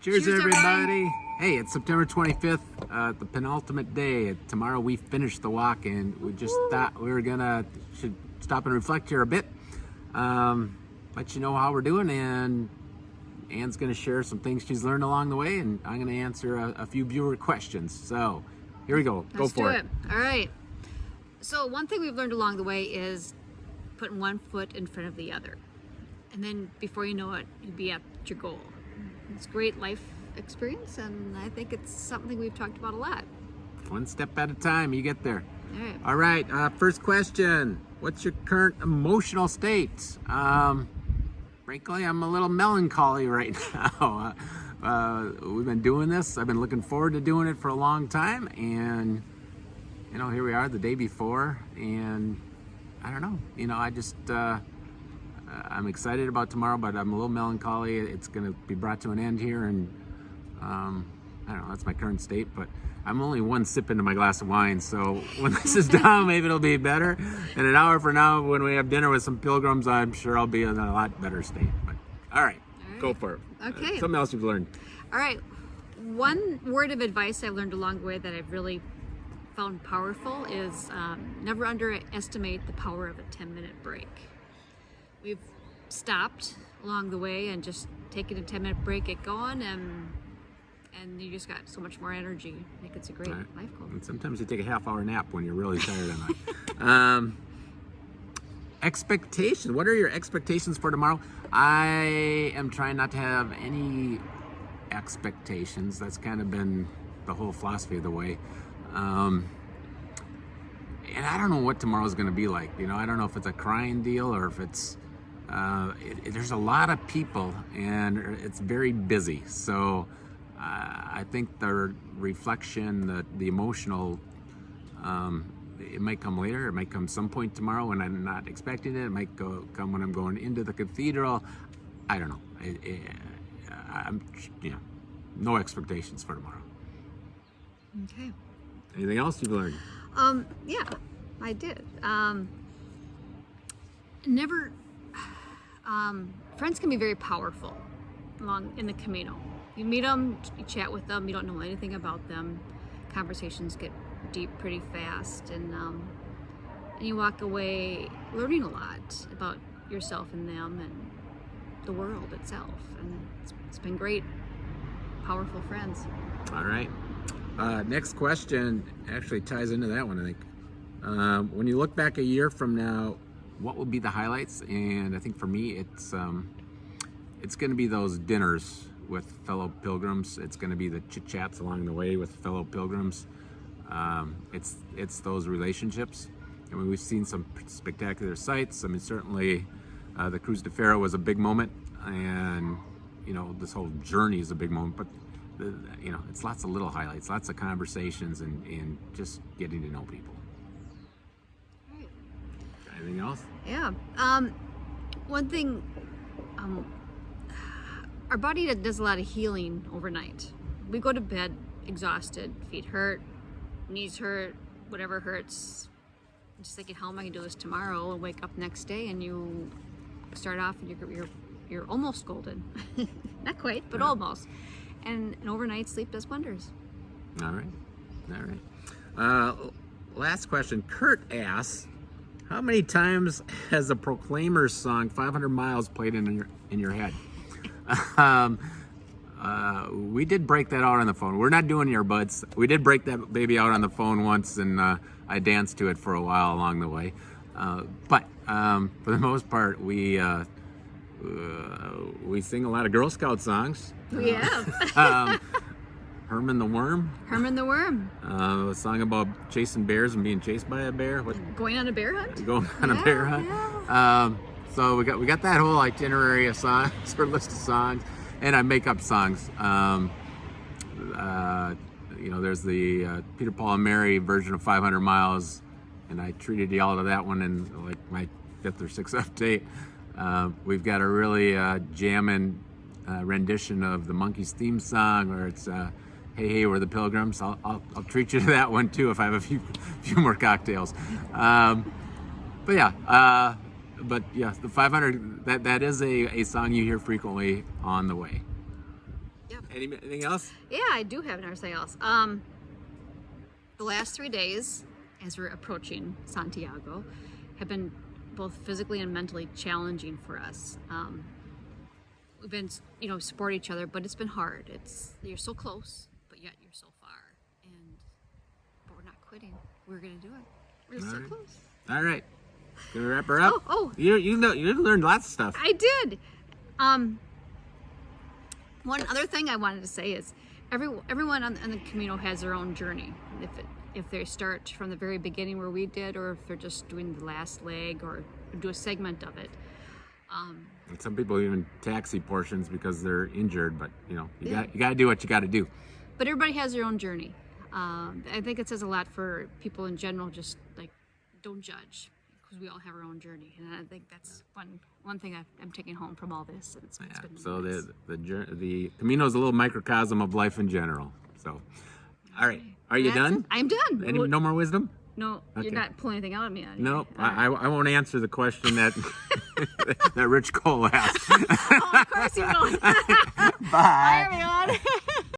Cheers, everybody. Hey, it's September 25th, the penultimate day. Tomorrow we finish the walk, and we just thought we should stop and reflect here a bit, let you know how we're doing, and Anne's going to share some things she's learned along the way, and I'm going to answer a few viewer questions. So here we go. Let's go for it. All right. So one thing we've learned along the way is putting one foot in front of the other. And then before you know it, you'll be at your goal. It's great life experience, and I think it's something we've talked about a lot. One step at a time, you get there. All right. All right, first question. What's your current emotional state? Frankly, I'm a little melancholy right now. We've been doing this. I've been looking forward to doing it for a long time, and here we are the day before, and I don't know. I just I'm excited about tomorrow, but I'm a little melancholy. It's going to be brought to an end here, and I don't know. That's my current state, but I'm only one sip into my glass of wine, so when this is done, maybe it'll be better. And an hour from now, when we have dinner with some pilgrims, I'm sure I'll be in a lot better state. But all right. Go for it. Okay. Something else you've learned. All right. One word of advice I learned along the way that I've really found powerful is never underestimate the power of a 10-minute break. We've stopped along the way and just taken a 10-minute break, get going, and you just got so much more energy. I think it's a great life goal. And sometimes you take a half-hour nap when you're really tired at night. Expectations. What are your expectations for tomorrow? I am trying not to have any expectations. That's kind of been the whole philosophy of the way. And I don't know what tomorrow's going to be like. I don't know if it's a crying deal or if it's there's a lot of people and it's very busy. So I think the reflection, the emotional, it might come later. It might come some point tomorrow when I'm not expecting it. It might come when I'm going into the cathedral. I don't know. I'm no expectations for tomorrow. Okay. Anything else you've learned? Yeah, I did. Friends can be very powerful in the Camino. You meet them, you chat with them, you don't know anything about them. Conversations get deep pretty fast, and you walk away learning a lot about yourself and them and the world itself. And it's been great, powerful friends. All right. Next question actually ties into that one, I think. When you look back a year from now, what will be the highlights? And I think for me, it's going to be those dinners with fellow pilgrims. It's going to be the chit-chats along the way with fellow pilgrims. It's those relationships. I mean, we've seen some spectacular sights. I mean, certainly the Cruz de Ferro was a big moment, and this whole journey is a big moment, but it's lots of little highlights, lots of conversations, and just getting to know people. Right. Anything else? Yeah. One thing, our body does a lot of healing overnight. We go to bed exhausted, feet hurt, knees hurt, whatever hurts. Just thinking, how am I going to do this tomorrow? And wake up next day, and you start off, and you're almost golden. Not quite, but almost. And an overnight sleep does wonders. All right. Last question. Kurt asks, how many times has the Proclaimers song 500 Miles played in your head? We did break that out on the phone. We're not doing earbuds. We did break that baby out on the phone once, and I danced to it for a while along the way. But for the most part, we sing a lot of Girl Scout songs. We have. Herman the Worm. Herman the Worm. A song about chasing bears and being chased by a bear. Going on a bear hunt? Going on a bear hunt. Yeah. So we got that whole itinerary of songs, or list of songs, and I make up songs. There's the Peter, Paul, and Mary version of 500 Miles, and I treated y'all to that one in like my 5th or 6th update. We've got a really jamming rendition of the Monkees theme song, where it's "Hey Hey We're the Pilgrims." I'll treat you to that one too if I have a few more cocktails. But yeah, the 500, that is a song you hear frequently on the way. Yep. Anything else? Yeah, I do have everything else. The last 3 days, as we're approaching Santiago, have been both physically and mentally challenging for us. We've been, support each other, but it's been hard. You're so close, but yet you're so far. But we're not quitting. We're gonna do it. We're so close. All right. Gonna wrap her up. Oh. You learned lots of stuff. I did. One other thing I wanted to say is everyone on the Camino has their own journey. If they start from the very beginning where we did, or if they're just doing the last leg or do a segment of it. And some people even taxi portions because they're injured, but you got to do what you got to do. But everybody has their own journey. I think it says a lot for people in general. Just like, don't judge, because we all have our own journey, and I think that's one thing I'm taking home from all this. It's been so nice. the Camino is a little microcosm of life in general. So, all right, are you done? I'm done. No more wisdom? No, Okay. You're not pulling anything out of me. No, I won't answer the question that that Rich Cole asked. Oh, of course you won't. Bye. Bye, everyone.